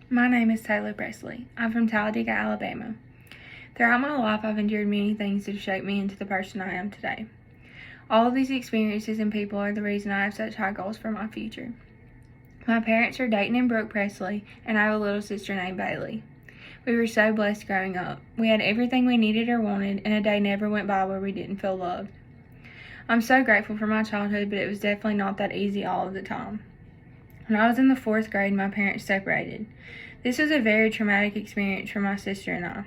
My name is Taylor Presley. I'm from Talladega, Alabama. Throughout my life, I've endured many things that have shaped me into the person I am today. All of these experiences and people are the reason I have such high goals for my future. My parents are Dayton and Brooke Presley, and I have a little sister named Bailey. We were so blessed growing up. We had everything we needed or wanted, and a day never went by where we didn't feel loved. I'm so grateful for my childhood, but it was definitely not that easy all of the time. When I was in the 4th grade, my parents separated. This was a very traumatic experience for my sister and I.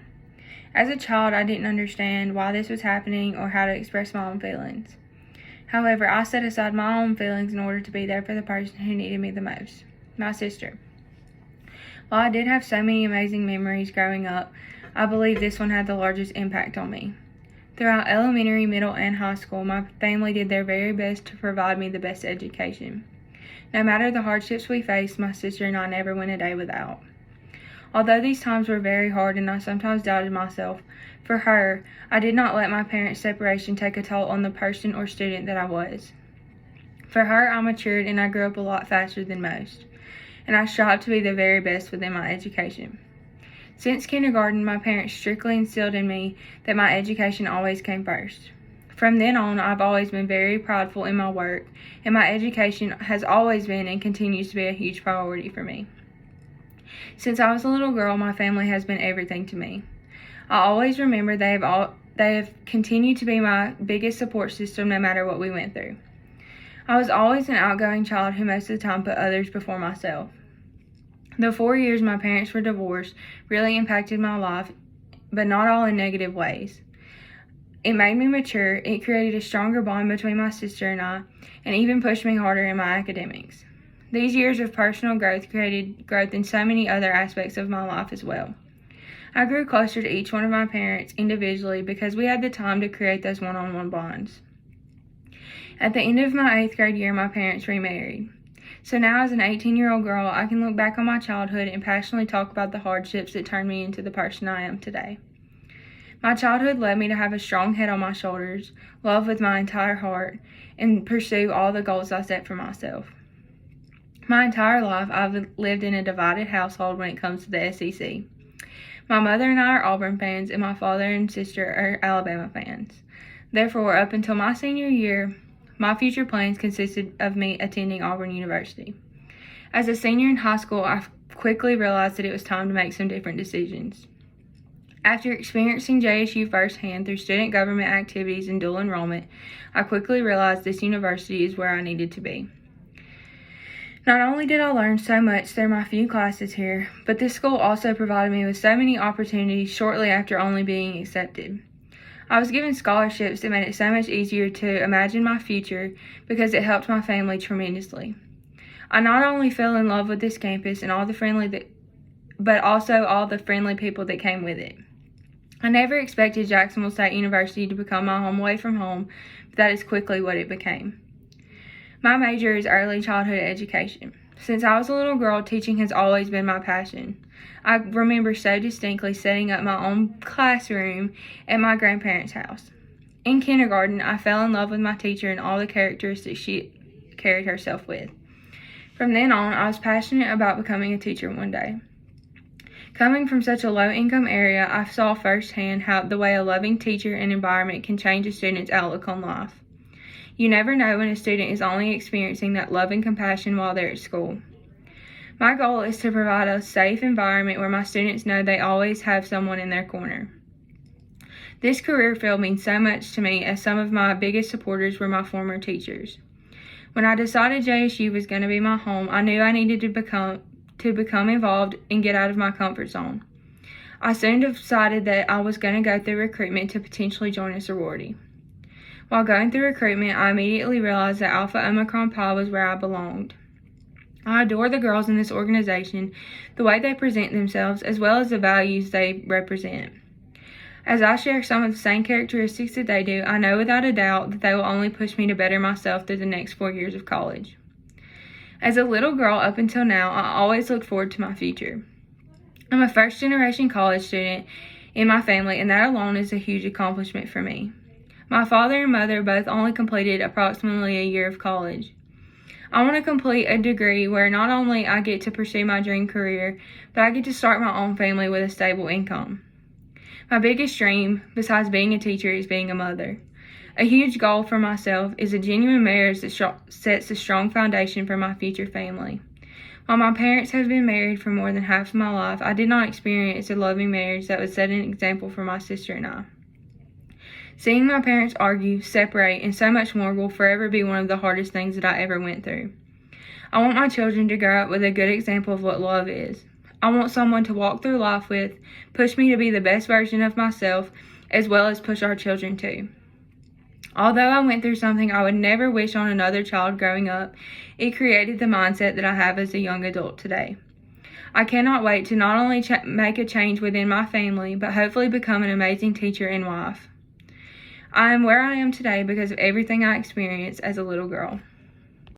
As a child, I didn't understand why this was happening or how to express my own feelings. However, I set aside my own feelings in order to be there for the person who needed me the most, my sister. While I did have so many amazing memories growing up, I believe this one had the largest impact on me. Throughout elementary, middle, and high school, my family did their very best to provide me the best education. No matter the hardships we faced, my sister and I never went a day without. Although these times were very hard and I sometimes doubted myself, for her, I did not let my parents' separation take a toll on the person or student that I was. For her, I matured and I grew up a lot faster than most, and I strived to be the very best within my education. Since kindergarten, my parents strictly instilled in me that my education always came first. From then on, I've always been very prideful in my work, and my education has always been and continues to be a huge priority for me. Since I was a little girl, my family has been everything to me. I always remember they have continued to be my biggest support system no matter what we went through. I was always an outgoing child who most of the time put others before myself. The 4 years my parents were divorced really impacted my life, but not all in negative ways. It made me mature, it created a stronger bond between my sister and I, and even pushed me harder in my academics. These years of personal growth created growth in so many other aspects of my life as well. I grew closer to each one of my parents individually because we had the time to create those one-on-one bonds. At the end of my 8th grade year, my parents remarried. So now as an 18-year-old girl, I can look back on my childhood and passionately talk about the hardships that turned me into the person I am today. My childhood led me to have a strong head on my shoulders, love with my entire heart, and pursue all the goals I set for myself. My entire life, I've lived in a divided household when it comes to the SEC. My mother and I are Auburn fans, and my father and sister are Alabama fans. Therefore, up until my senior year, my future plans consisted of me attending Auburn University. As a senior in high school, I quickly realized that it was time to make some different decisions. After experiencing JSU firsthand through student government activities and dual enrollment, I quickly realized this university is where I needed to be. Not only did I learn so much through my few classes here, but this school also provided me with so many opportunities shortly after only being accepted. I was given scholarships that made it so much easier to imagine my future because it helped my family tremendously. I not only fell in love with this campus and but also all the friendly people that came with it. I never expected Jacksonville State University to become my home away from home, but that is quickly what it became. My major is early childhood education. Since I was a little girl, teaching has always been my passion. I remember so distinctly setting up my own classroom at my grandparents' house. In kindergarten, I fell in love with my teacher and all the characteristics she carried herself with. From then on, I was passionate about becoming a teacher one day. Coming from such a low-income area, I saw firsthand how the way a loving teacher and environment can change a student's outlook on life. You never know when a student is only experiencing that love and compassion while they're at school. My goal is to provide a safe environment where my students know they always have someone in their corner. This career field means so much to me as some of my biggest supporters were my former teachers. When I decided JSU was going to be my home, I knew I needed to become involved and get out of my comfort zone. I soon decided that I was going to go through recruitment to potentially join a sorority. While going through recruitment, I immediately realized that Alpha Omicron Pi was where I belonged. I adore the girls in this organization, the way they present themselves, as well as the values they represent. As I share some of the same characteristics that they do, I know without a doubt that they will only push me to better myself through the next 4 years of college. As a little girl up until now, I always looked forward to my future. I'm a first-generation college student in my family, and that alone is a huge accomplishment for me. My father and mother both only completed approximately a year of college. I want to complete a degree where not only I get to pursue my dream career, but I get to start my own family with a stable income. My biggest dream, besides being a teacher, is being a mother. A huge goal for myself is a genuine marriage that sets a strong foundation for my future family. While my parents have been married for more than half of my life, I did not experience a loving marriage that would set an example for my sister and I. Seeing my parents argue, separate, and so much more will forever be one of the hardest things that I ever went through. I want my children to grow up with a good example of what love is. I want someone to walk through life with, push me to be the best version of myself, as well as push our children too. Although I went through something I would never wish on another child growing up, it created the mindset that I have as a young adult today. I cannot wait to not only make a change within my family, but hopefully become an amazing teacher and wife. I am where I am today because of everything I experienced as a little girl.